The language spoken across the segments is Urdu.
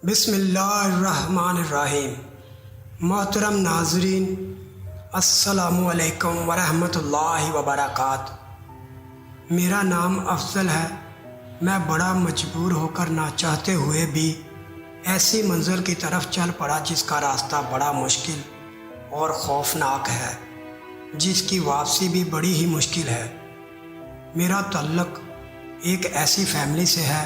بسم اللہ الرحمن الرحیم۔ محترم ناظرین، السلام علیکم ورحمۃ اللہ وبرکاتہ۔ میرا نام افضل ہے۔ میں بڑا مجبور ہو کر نہ چاہتے ہوئے بھی ایسی منزل کی طرف چل پڑا جس کا راستہ بڑا مشکل اور خوفناک ہے، جس کی واپسی بھی بڑی ہی مشکل ہے۔ میرا تعلق ایک ایسی فیملی سے ہے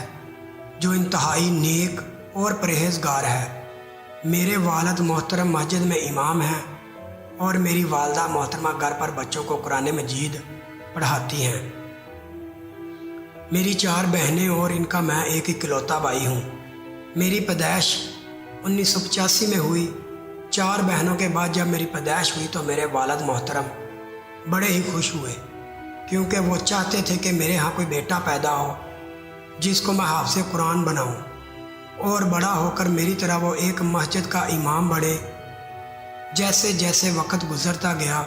جو انتہائی نیک اور پرہیزگار ہے۔ میرے والد محترم مسجد میں امام ہیں اور میری والدہ محترمہ گھر پر بچوں کو قرآن مجید پڑھاتی ہیں۔ میری 4 بہنیں اور ان کا میں ایک اکلوتا بھائی ہوں۔ میری پیدائش 1985 میں ہوئی۔ 4 بہنوں کے بعد جب میری پیدائش ہوئی تو میرے والد محترم بڑے ہی خوش ہوئے، کیونکہ وہ چاہتے تھے کہ میرے ہاں کوئی بیٹا پیدا ہو جس کو میں حافظ قرآن بناؤں اور بڑا ہو کر میری طرح وہ ایک مسجد کا امام بڑھے۔ جیسے جیسے وقت گزرتا گیا،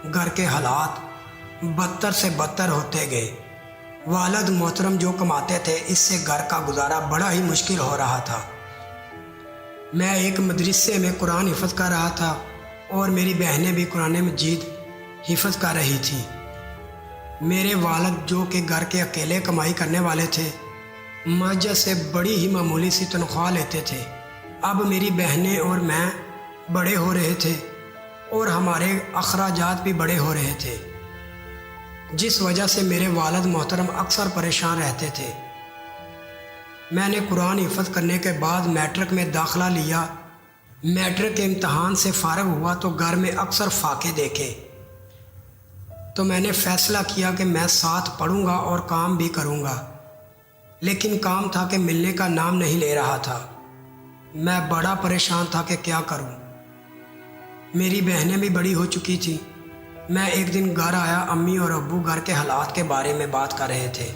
گھر کے حالات بدتر سے بدتر ہوتے گئے۔ والد محترم جو کماتے تھے اس سے گھر کا گزارا بڑا ہی مشکل ہو رہا تھا۔ میں ایک مدرسے میں قرآن حفظ کر رہا تھا اور میری بہنیں بھی قرآن مجید حفظ کر رہی تھیں۔ میرے والد جو کہ گھر کے اکیلے کمائی کرنے والے تھے، مسجد سے بڑی ہی معمولی سی تنخواہ لیتے تھے۔ اب میری بہنیں اور میں بڑے ہو رہے تھے اور ہمارے اخراجات بھی بڑے ہو رہے تھے، جس وجہ سے میرے والد محترم اکثر پریشان رہتے تھے۔ میں نے قرآن حفظ کرنے کے بعد میٹرک میں داخلہ لیا۔ میٹرک کے امتحان سے فارغ ہوا تو گھر میں اکثر فاقے دیکھے، تو میں نے فیصلہ کیا کہ میں ساتھ پڑھوں گا اور کام بھی کروں گا، لیکن کام تھا کہ ملنے کا نام نہیں لے رہا تھا۔ میں بڑا پریشان تھا کہ کیا کروں۔ میری بہنیں بھی بڑی ہو چکی تھیں۔ میں ایک دن گھر آیا، امی اور ابو گھر کے حالات کے بارے میں بات کر رہے تھے۔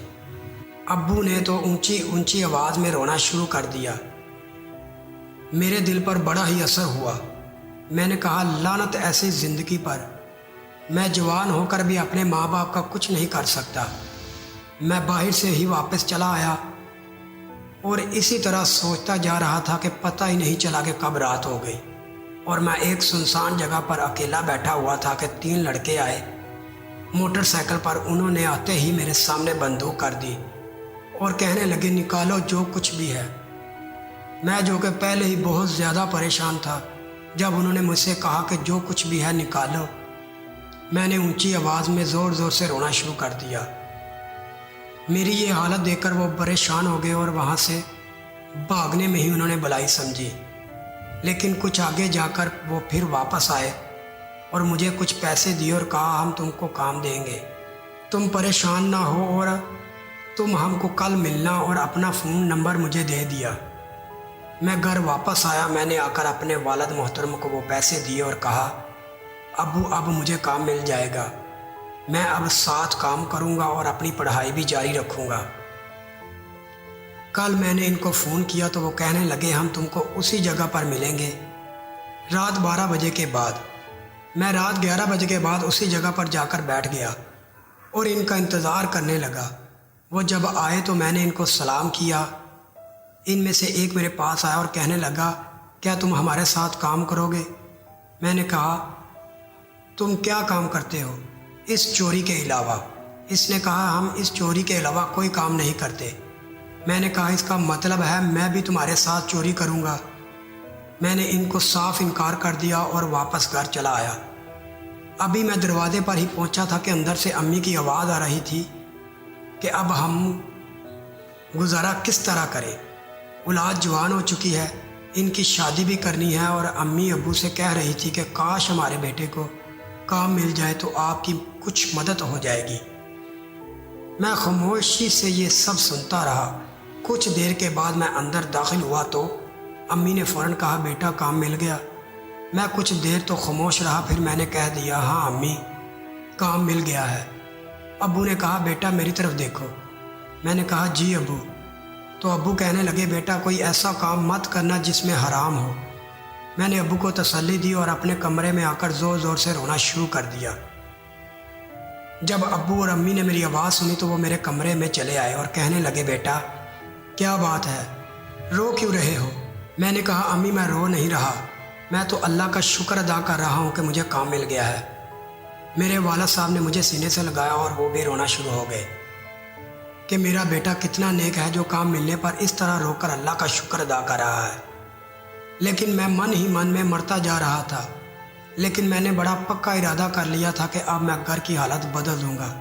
ابو نے تو اونچی اونچی آواز میں رونا شروع کر دیا۔ میرے دل پر بڑا ہی اثر ہوا۔ میں نے کہا، لعنت ایسی زندگی پر، میں جوان ہو کر بھی اپنے ماں باپ کا کچھ نہیں کر سکتا۔ میں باہر سے ہی واپس چلا آیا اور اسی طرح سوچتا جا رہا تھا کہ پتہ ہی نہیں چلا کہ کب رات ہو گئی، اور میں ایک سنسان جگہ پر اکیلا بیٹھا ہوا تھا کہ 3 لڑکے آئے موٹر سائیکل پر۔ انہوں نے آتے ہی میرے سامنے بندوق کر دی اور کہنے لگے، نکالو جو کچھ بھی ہے۔ میں جو کہ پہلے ہی بہت زیادہ پریشان تھا، جب انہوں نے مجھ سے کہا کہ جو کچھ بھی ہے نکالو، میں نے اونچی آواز میں زور زور سے رونا شروع کر دیا۔ میری یہ حالت دیکھ کر وہ پریشان ہو گئے اور وہاں سے بھاگنے میں ہی انہوں نے بھلائی سمجھی، لیکن کچھ آگے جا کر وہ پھر واپس آئے اور مجھے کچھ پیسے دیے اور کہا، ہم تم کو کام دیں گے، تم پریشان نہ ہو اور تم ہم کو کل ملنا، اور اپنا فون نمبر مجھے دے دیا۔ میں گھر واپس آیا۔ میں نے آ کر اپنے والد محترم کو وہ پیسے دیے اور کہا، ابو اب مجھے کام مل جائے گا، میں اب ساتھ کام کروں گا اور اپنی پڑھائی بھی جاری رکھوں گا۔ کل میں نے ان کو فون کیا تو وہ کہنے لگے، ہم تم کو اسی جگہ پر ملیں گے رات 12 بجے کے بعد۔ میں رات 11 بجے کے بعد اسی جگہ پر جا کر بیٹھ گیا اور ان کا انتظار کرنے لگا۔ وہ جب آئے تو میں نے ان کو سلام کیا۔ ان میں سے ایک میرے پاس آیا اور کہنے لگا، کیا تم ہمارے ساتھ کام کرو گے؟ میں نے کہا، تم کیا کام کرتے ہو اس چوری کے علاوہ؟ اس نے کہا، ہم اس چوری کے علاوہ کوئی کام نہیں کرتے۔ میں نے کہا، اس کا مطلب ہے میں بھی تمہارے ساتھ چوری کروں گا؟ میں نے ان کو صاف انکار کر دیا اور واپس گھر چلا آیا۔ ابھی میں دروازے پر ہی پہنچا تھا کہ اندر سے امی کی آواز آ رہی تھی کہ اب ہم گزارا کس طرح کریں، اولاد جوان ہو چکی ہے، ان کی شادی بھی کرنی ہے، اور امی ابو سے کہہ رہی تھی کہ کاش ہمارے بیٹے کو کام مل جائے تو آپ کی کچھ مدد ہو جائے گی۔ میں خاموشی سے یہ سب سنتا رہا۔ کچھ دیر کے بعد میں اندر داخل ہوا تو امی نے فوراً کہا، بیٹا کام مل گیا۔ میں کچھ دیر تو خاموش رہا، پھر میں نے کہہ دیا، ہاں امی کام مل گیا ہے۔ ابو نے کہا، بیٹا میری طرف دیکھو۔ میں نے کہا، جی ابو۔ تو ابو کہنے لگے، بیٹا کوئی ایسا کام مت کرنا جس میں حرام ہو۔ میں نے ابو کو تسلی دی اور اپنے کمرے میں آ کر زور زور سے رونا شروع کر دیا۔ جب ابو اور امی نے میری آواز سنی تو وہ میرے کمرے میں چلے آئے اور کہنے لگے، بیٹا کیا بات ہے، رو کیوں رہے ہو؟ میں نے کہا امی میں رو نہیں رہا، میں تو اللہ کا شکر ادا کر رہا ہوں کہ مجھے کام مل گیا ہے۔ میرے والد صاحب نے مجھے سینے سے لگایا اور وہ بھی رونا شروع ہو گئے کہ میرا بیٹا کتنا نیک ہے جو کام ملنے پر اس طرح رو کر اللہ کا شکر ادا کر رہا ہے۔ لیکن میں من ہی من میں مرتا جا رہا تھا، لیکن میں نے بڑا پکا ارادہ کر لیا تھا کہ اب میں گھر کی حالت بدل دوں گا۔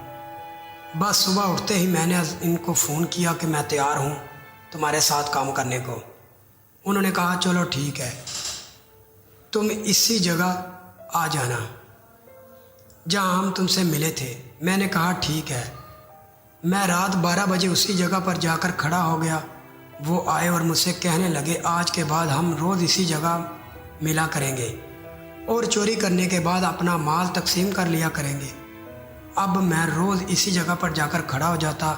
بس صبح اٹھتے ہی میں نے ان کو فون کیا کہ میں تیار ہوں تمہارے ساتھ کام کرنے کو۔ انہوں نے کہا چلو ٹھیک ہے، تم اسی جگہ آ جانا جہاں ہم تم سے ملے تھے۔ میں نے کہا ٹھیک ہے۔ میں رات 12 بجے اسی جگہ پر جا کر کھڑا ہو گیا۔ وہ آئے اور مجھ سے کہنے لگے آج کے بعد ہم روز اسی جگہ ملا کریں گے اور چوری کرنے کے بعد اپنا مال تقسیم کر لیا کریں گے۔ اب میں روز اسی جگہ پر جا کر کھڑا ہو جاتا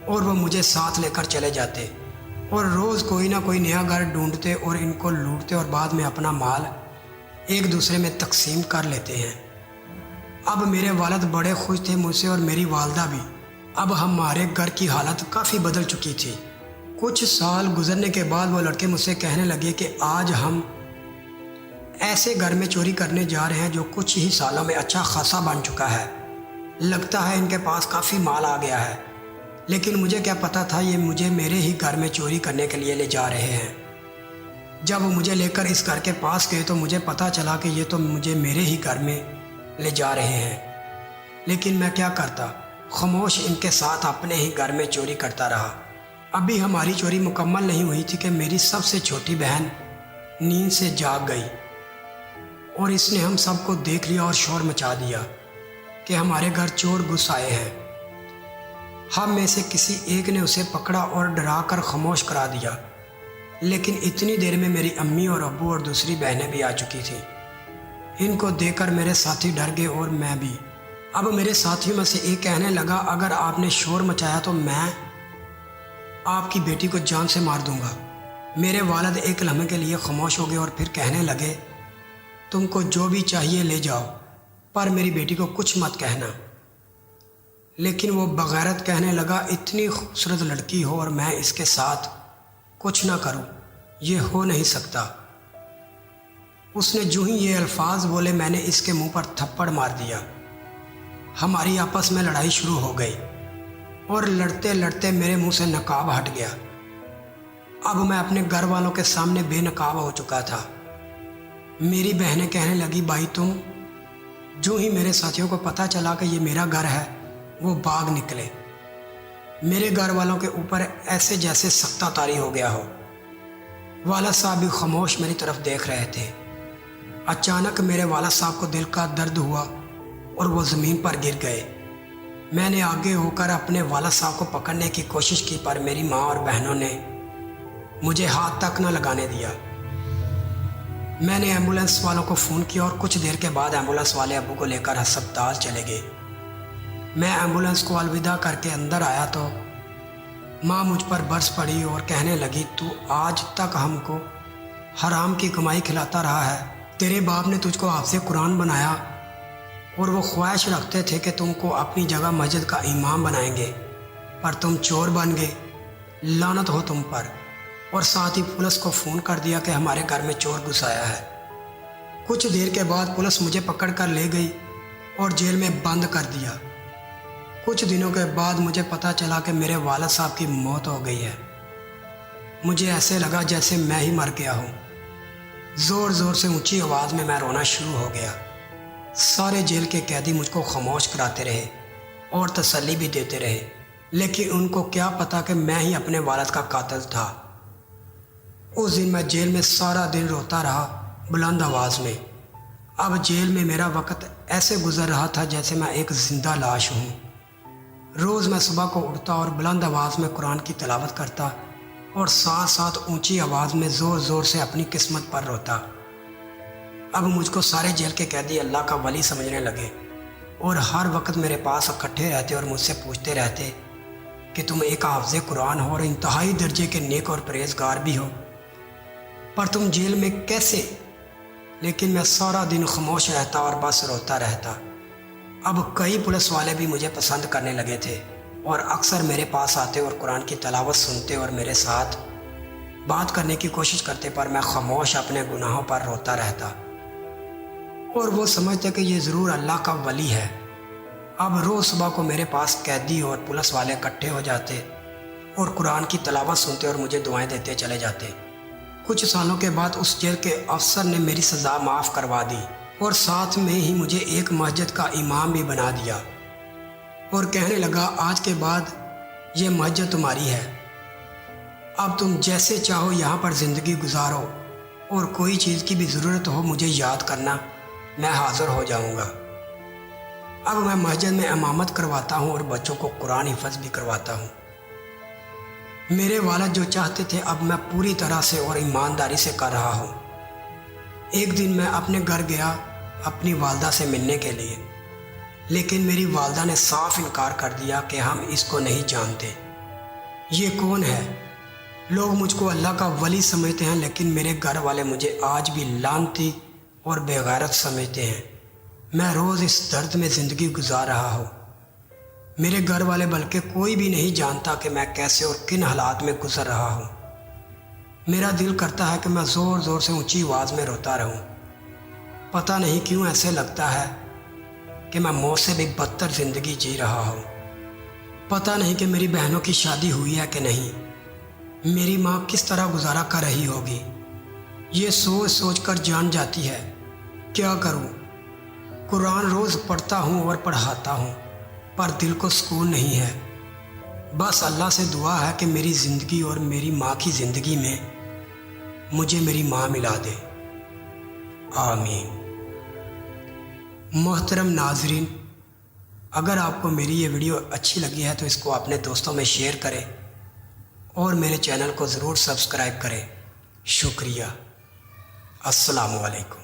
اور وہ مجھے ساتھ لے کر چلے جاتے اور روز کوئی نہ کوئی نیا گھر ڈھونڈتے اور ان کو لوٹتے اور بعد میں اپنا مال ایک دوسرے میں تقسیم کر لیتے ہیں۔ اب میرے والد بڑے خوش تھے مجھ سے اور میری والدہ بھی۔ اب ہمارے گھر کی حالت کافی بدل چکی تھی۔ کچھ سال گزرنے کے بعد وہ لڑکے مجھ سے کہنے لگے کہ آج ہم ایسے گھر میں چوری کرنے جا رہے ہیں جو کچھ ہی سالوں میں اچھا خاصا بن چکا ہے۔ لگتا ہے ان کے پاس کافی مال آ گیا ہے، لیکن مجھے کیا پتا تھا یہ مجھے میرے ہی گھر میں چوری کرنے کے لیے لے جا رہے ہیں۔ جب وہ مجھے لے کر اس گھر کے پاس گئے تو مجھے پتا چلا کہ یہ تو مجھے میرے ہی گھر میں لے جا رہے ہیں، لیکن میں کیا کرتا، خاموش ان کے ساتھ اپنے ہی گھر میں چوری کرتا رہا۔ ابھی ہماری چوری مکمل نہیں ہوئی تھی کہ میری سب سے چھوٹی بہن نیند سے جاگ گئی اور اس نے ہم سب کو دیکھ لیا اور شور مچا دیا کہ ہمارے گھر چور گھس آئے ہیں۔ ہم میں سے کسی ایک نے اسے پکڑا اور ڈرا کر خاموش کرا دیا، لیکن اتنی دیر میں میری امی اور ابو اور دوسری بہنیں بھی آ چکی تھیں۔ ان کو دیکھ کر میرے ساتھی ڈر گئے اور میں بھی۔ اب میرے ساتھیوں میں سے ایک کہنے لگا اگر آپ نے شور مچایا تو میں آپ کی بیٹی کو جان سے مار دوں گا۔ میرے والد ایک لمحے کے لیے خاموش ہو گئے اور پھر کہنے لگے تم کو جو بھی چاہیے لے جاؤ، پر میری بیٹی کو کچھ مت کہنا۔ لیکن وہ بغیرت کہنے لگا اتنی خوبصورت لڑکی ہو اور میں اس کے ساتھ کچھ نہ کروں، یہ ہو نہیں سکتا۔ اس نے جو ہی یہ الفاظ بولے میں نے اس کے منہ پر تھپڑ مار دیا۔ ہماری آپس میں لڑائی شروع ہو گئی اور لڑتے لڑتے میرے منہ سے نقاب ہٹ گیا۔ اب میں اپنے گھر والوں کے سامنے بے نقاب ہو چکا تھا۔ میری بہنیں کہنے لگی بھائی تم، جو ہی میرے ساتھیوں کو پتہ چلا کہ یہ میرا گھر ہے وہ بھاگ نکلے۔ میرے گھر والوں کے اوپر ایسے جیسے سختہ طاری ہو گیا ہو۔ والد صاحب بھی خاموش میری طرف دیکھ رہے تھے۔ اچانک میرے والد صاحب کو دل کا درد ہوا اور وہ زمین پر گر گئے۔ میں نے آگے ہو کر اپنے والد صاحب کو پکڑنے کی کوشش کی پر میری ماں اور بہنوں نے مجھے ہاتھ تک نہ لگانے دیا۔ میں نے ایمبولینس والوں کو فون کیا اور کچھ دیر کے بعد ایمبولینس والے ابو کو لے کر ہسپتال چلے گئے۔ میں ایمبولینس کو الوداع کر کے اندر آیا تو ماں مجھ پر برس پڑی اور کہنے لگی تو آج تک ہم کو حرام کی کمائی کھلاتا رہا ہے۔ تیرے باپ نے تجھ کو حافظ قرآن بنایا اور وہ خواہش رکھتے تھے کہ تم کو اپنی جگہ مسجد کا امام بنائیں گے، پر تم چور بن گئے، لعنت ہو تم پر۔ اور ساتھ ہی پولیس کو فون کر دیا کہ ہمارے گھر میں چور گھس آیا ہے۔ کچھ دیر کے بعد پولیس مجھے پکڑ کر لے گئی اور جیل میں بند کر دیا۔ کچھ دنوں کے بعد مجھے پتہ چلا کہ میرے والد صاحب کی موت ہو گئی ہے۔ مجھے ایسے لگا جیسے میں ہی مر گیا ہوں۔ زور زور سے اونچی آواز میں رونا شروع ہو گیا۔ سارے جیل کے قیدی مجھ کو خاموش کراتے رہے اور تسلی بھی دیتے رہے، لیکن ان کو کیا پتا کہ میں ہی اپنے والد کا قاتل تھا۔ اس دن میں جیل میں سارا دن روتا رہا بلند آواز میں۔ اب جیل میں میرا وقت ایسے گزر رہا تھا جیسے میں ایک زندہ لاش ہوں۔ روز میں صبح کو اٹھتا اور بلند آواز میں قرآن کی تلاوت کرتا اور ساتھ ساتھ اونچی آواز میں زور زور سے اپنی قسمت پر روتا۔ اب مجھ کو سارے جیل کے قیدی اللہ کا ولی سمجھنے لگے اور ہر وقت میرے پاس اکٹھے رہتے اور مجھ سے پوچھتے رہتے کہ تم ایک حافظ قرآن ہو اور انتہائی درجے کے نیک اور پرہیزگار بھی ہو، پر تم جیل میں کیسے؟ لیکن میں سارا دن خاموش رہتا اور بس روتا رہتا۔ اب کئی پولیس والے بھی مجھے پسند کرنے لگے تھے اور اکثر میرے پاس آتے اور قرآن کی تلاوت سنتے اور میرے ساتھ بات کرنے کی کوشش کرتے پر میں خاموش اپنے گناہوں پر روتا رہتا اور وہ سمجھتے کہ یہ ضرور اللہ کا ولی ہے۔ اب روز صبح کو میرے پاس قیدی اور پولیس والے اکٹھے ہو جاتے اور قرآن کی تلاوت سنتے اور مجھے دعائیں دیتے چلے جاتے۔ کچھ سالوں کے بعد اس جیل کے افسر نے میری سزا معاف کروا دی اور ساتھ میں ہی مجھے ایک مسجد کا امام بھی بنا دیا اور کہنے لگا آج کے بعد یہ مسجد تمہاری ہے، اب تم جیسے چاہو یہاں پر زندگی گزارو اور کوئی چیز کی بھی ضرورت ہو مجھے یاد کرنا، میں حاضر ہو جاؤں گا۔ اب میں مسجد میں امامت کرواتا ہوں اور بچوں کو قرآن حفظ بھی کرواتا ہوں۔ میرے والد جو چاہتے تھے اب میں پوری طرح سے اور ایمانداری سے کر رہا ہوں۔ ایک دن میں اپنے گھر گیا اپنی والدہ سے ملنے کے لیے، لیکن میری والدہ نے صاف انکار کر دیا کہ ہم اس کو نہیں جانتے، یہ کون ہے؟ لوگ مجھ کو اللہ کا ولی سمجھتے ہیں لیکن میرے گھر والے مجھے آج بھی لعنتی اور بے غیرت سمجھتے ہیں۔ میں روز اس درد میں زندگی گزار رہا ہوں۔ میرے گھر والے بلکہ کوئی بھی نہیں جانتا کہ میں کیسے اور کن حالات میں گزر رہا ہوں۔ میرا دل کرتا ہے کہ میں زور زور سے اونچی آواز میں روتا رہوں۔ پتہ نہیں کیوں ایسے لگتا ہے کہ میں موت سے بھی بدتر زندگی جی رہا ہوں۔ پتہ نہیں کہ میری بہنوں کی شادی ہوئی ہے کہ نہیں، میری ماں کس طرح گزارا کر رہی ہوگی، یہ سوچ سوچ کر جان جاتی ہے۔ کیا کروں؟ قرآن روز پڑھتا ہوں اور پڑھاتا ہوں پر دل کو سکون نہیں ہے۔ بس اللہ سے دعا ہے کہ میری زندگی اور میری ماں کی زندگی میں مجھے میری ماں ملا دے، آمین۔ محترم ناظرین، اگر آپ کو میری یہ ویڈیو اچھی لگی ہے تو اس کو اپنے دوستوں میں شیئر کریں اور میرے چینل کو ضرور سبسکرائب کریں۔ شکریہ۔ السلام علیکم۔